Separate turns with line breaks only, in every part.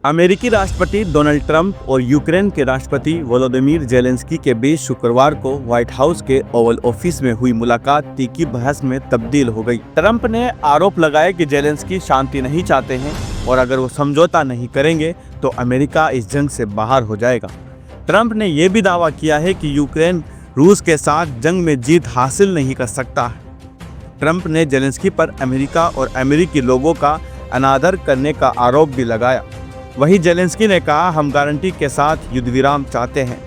अमेरिकी राष्ट्रपति Donald Trump और यूक्रेन के राष्ट्रपति वोलोदिमीर जेलेंस्की के बीच शुक्रवार को व्हाइट हाउस के ओवल ऑफिस में हुई मुलाकात तीखी बहस में तब्दील हो गई। ट्रंप ने आरोप लगाया कि जेलेंस्की शांति नहीं चाहते हैं और अगर वो समझौता नहीं करेंगे तो अमेरिका इस जंग से बाहर हो जाएगा। ट्रंप ने यह भी दावा किया है कि यूक्रेन रूस के साथ जंग में जीत हासिल नहीं कर सकता है। ट्रंप ने जेलेंस्की पर अमेरिका और अमेरिकी लोगों का अनादर करने का आरोप भी लगाया। वहीं जेलेंस्की ने कहा, हम गारंटी के साथ युद्ध विराम चाहते हैं।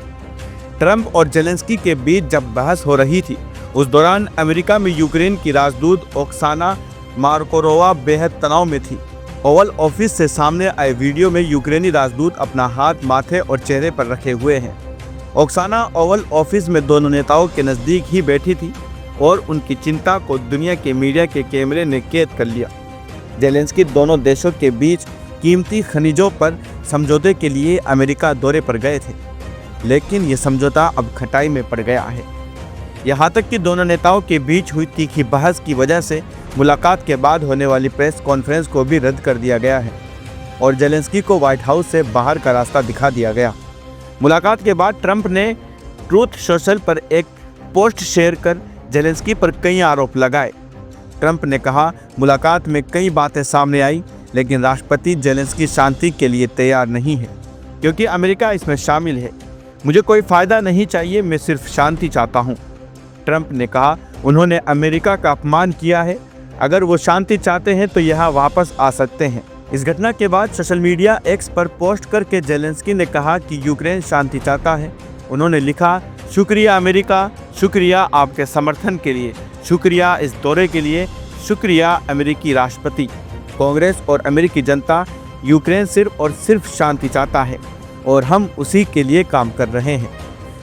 ट्रंप और जेलेंस्की के बीच जब बहस हो रही थी उस दौरान अमेरिका में यूक्रेन की राजदूत ओक्साना मार्कोरोवा बेहद तनाव में थी। ओवल ऑफिस से सामने आए वीडियो में यूक्रेनी राजदूत अपना हाथ माथे और चेहरे पर रखे हुए हैं। ओक्साना ओवल ऑफिस में दोनों नेताओं के नज़दीक ही बैठी थी और उनकी चिंता को दुनिया के मीडिया के कैमरे ने कैद कर लिया। जेलेंस्की दोनों देशों के बीच कीमती खनिजों पर समझौते के लिए अमेरिका दौरे पर गए थे, लेकिन ये समझौता अब खटाई में पड़ गया है। यहाँ तक कि दोनों नेताओं के बीच हुई तीखी बहस की वजह से मुलाकात के बाद होने वाली प्रेस कॉन्फ्रेंस को भी रद्द कर दिया गया है और जेलेंस्की को व्हाइट हाउस से बाहर का रास्ता दिखा दिया गया। मुलाकात के बाद ट्रंप ने ट्रूथ सोशल पर एक पोस्ट शेयर कर जेलेंस्की पर कई आरोप लगाए। ट्रंप ने कहा, मुलाकात में कई बातें सामने आई, लेकिन राष्ट्रपति जेलेंस्की शांति के लिए तैयार नहीं है क्योंकि अमेरिका इसमें शामिल है। मुझे कोई फ़ायदा नहीं चाहिए, मैं सिर्फ शांति चाहता हूं। ट्रंप ने कहा, उन्होंने अमेरिका का अपमान किया है। अगर वो शांति चाहते हैं तो यहाँ वापस आ सकते हैं। इस घटना के बाद सोशल मीडिया एक्स पर पोस्ट करके जेलेंस्की ने कहा कि यूक्रेन शांति चाहता है। उन्होंने लिखा, शुक्रिया अमेरिका, शुक्रिया आपके समर्थन के लिए, शुक्रिया इस दौरे के लिए, शुक्रिया अमेरिकी राष्ट्रपति। कांग्रेस और अमेरिकी जनता यूक्रेन सिर्फ और सिर्फ शांति चाहता है और हम उसी के लिए काम कर रहे हैं।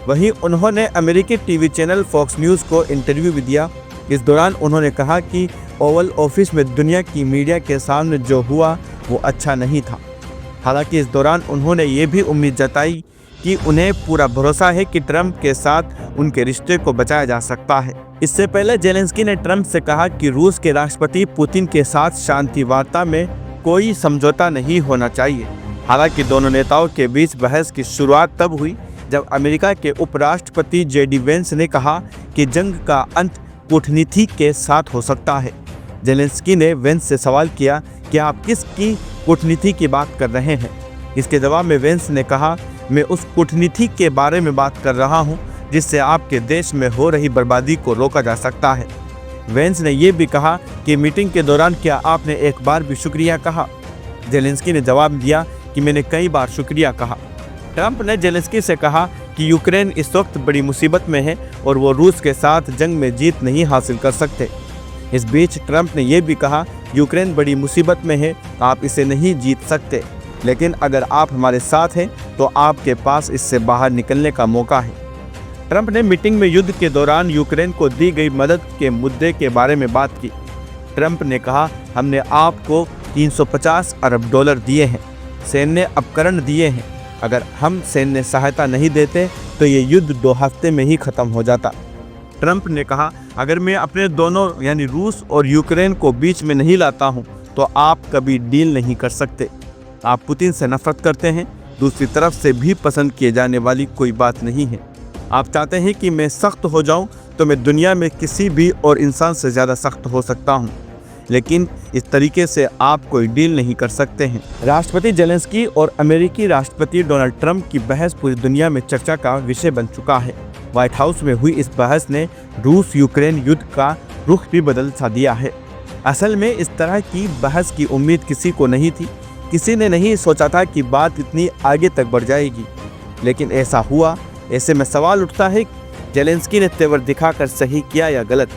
वहीं उन्होंने अमेरिकी टीवी चैनल फॉक्स न्यूज़ को इंटरव्यू भी दिया। इस दौरान उन्होंने कहा कि ओवल ऑफिस में दुनिया की मीडिया के सामने जो हुआ वो अच्छा नहीं था। हालांकि इस दौरान उन्होंने ये भी उम्मीद जताई कि उन्हें पूरा भरोसा है कि ट्रंप के साथ उनके रिश्ते को बचाया जा सकता है। इससे पहले जेलेंस्की ने ट्रंप से कहा कि रूस के राष्ट्रपति पुतिन के साथ शांति वार्ता में कोई समझौता नहीं होना चाहिए। हालांकि दोनों नेताओं के बीच बहस की शुरुआत तब हुई जब अमेरिका के उपराष्ट्रपति जेडी वेंस ने कहा कि जंग का अंत कूटनीति के साथ हो सकता है। जेलेंस्की ने वेंस से सवाल किया कि आप किसकी कूटनीति की बात कर रहे हैं। इसके जवाब में वेंस ने कहा, मैं उस कूटनीति के बारे में बात कर रहा हूं जिससे आपके देश में हो रही बर्बादी को रोका जा सकता है। वेंस ने यह भी कहा कि मीटिंग के दौरान क्या आपने एक बार भी शुक्रिया कहा। जेलेंस्की ने जवाब दिया कि मैंने कई बार शुक्रिया कहा। ट्रंप ने जेलेंस्की से कहा कि यूक्रेन इस वक्त बड़ी मुसीबत में है और वो रूस के साथ जंग में जीत नहीं हासिल कर सकते। इस बीच ट्रंप ने यह भी कहा, यूक्रेन बड़ी मुसीबत में है, आप इसे नहीं जीत सकते, लेकिन अगर आप हमारे साथ हैं तो आपके पास इससे बाहर निकलने का मौका है। ट्रंप ने मीटिंग में युद्ध के दौरान यूक्रेन को दी गई मदद के मुद्दे के बारे में बात की। ट्रंप ने कहा, हमने आपको 350 अरब डॉलर दिए हैं, सैन्य उपकरण दिए हैं। अगर हम सैन्य सहायता नहीं देते तो ये युद्ध 2 हफ्ते में ही ख़त्म हो जाता। ट्रंप ने कहा, अगर मैं अपने दोनों यानी रूस और यूक्रेन को बीच में नहीं लाता हूँ तो आप कभी डील नहीं कर सकते। आप पुतिन से नफरत करते हैं, दूसरी तरफ से भी पसंद किए जाने वाली कोई बात नहीं है। आप चाहते हैं कि मैं सख्त हो जाऊं तो मैं दुनिया में किसी भी और इंसान से ज़्यादा सख्त हो सकता हूं, लेकिन इस तरीके से आप कोई डील नहीं कर सकते हैं। राष्ट्रपति जेलेंस्की और अमेरिकी राष्ट्रपति डोनाल्ड ट्रंप की बहस पूरी दुनिया में चर्चा का विषय बन चुका है। व्हाइट हाउस में हुई इस बहस ने रूस यूक्रेन युद्ध का रुख भी बदल सा दिया है। असल में इस तरह की बहस की उम्मीद किसी को नहीं थी। किसी ने नहीं सोचा था कि बात इतनी आगे तक बढ़ जाएगी, लेकिन ऐसा हुआ। ऐसे में सवाल उठता है, जेलेंस्की ने तेवर दिखाकर सही किया या गलत।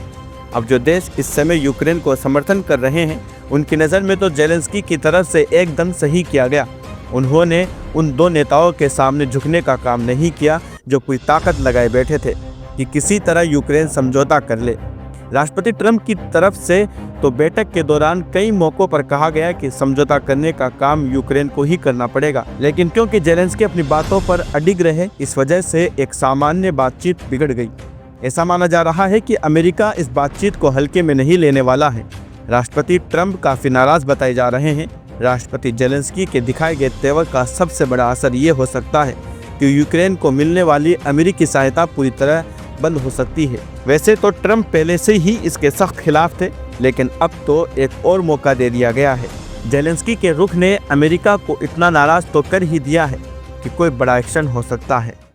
अब जो देश इस समय यूक्रेन को समर्थन कर रहे हैं उनकी नज़र में तो जेलेंस्की की तरफ से एकदम सही किया गया। उन्होंने उन 2 नेताओं के सामने झुकने का काम नहीं किया जो कोई ताकत लगाए बैठे थे कि किसी तरह यूक्रेन समझौता कर ले। राष्ट्रपति ट्रंप की तरफ से तो बैठक के दौरान कई मौक़ों पर कहा गया कि समझौता करने का काम यूक्रेन को ही करना पड़ेगा, लेकिन क्योंकि जेलेंस्की अपनी बातों पर अडिग रहे इस वजह से एक सामान्य बातचीत बिगड़ गई। ऐसा माना जा रहा है कि अमेरिका इस बातचीत को हल्के में नहीं लेने वाला है। राष्ट्रपति ट्रंप काफ़ी नाराज़ बताए जा रहे हैं। राष्ट्रपति जेलेंस्की के दिखाए गए तेवर का सबसे बड़ा असर ये हो सकता है कि यूक्रेन को मिलने वाली अमेरिकी सहायता पूरी तरह बंद हो सकती है। वैसे तो ट्रंप पहले से ही इसके सख्त खिलाफ थे, लेकिन अब तो एक और मौका दे दिया गया है। जेलेंस्की के रुख ने अमेरिका को इतना नाराज तो कर ही दिया है कि कोई बड़ा एक्शन हो सकता है।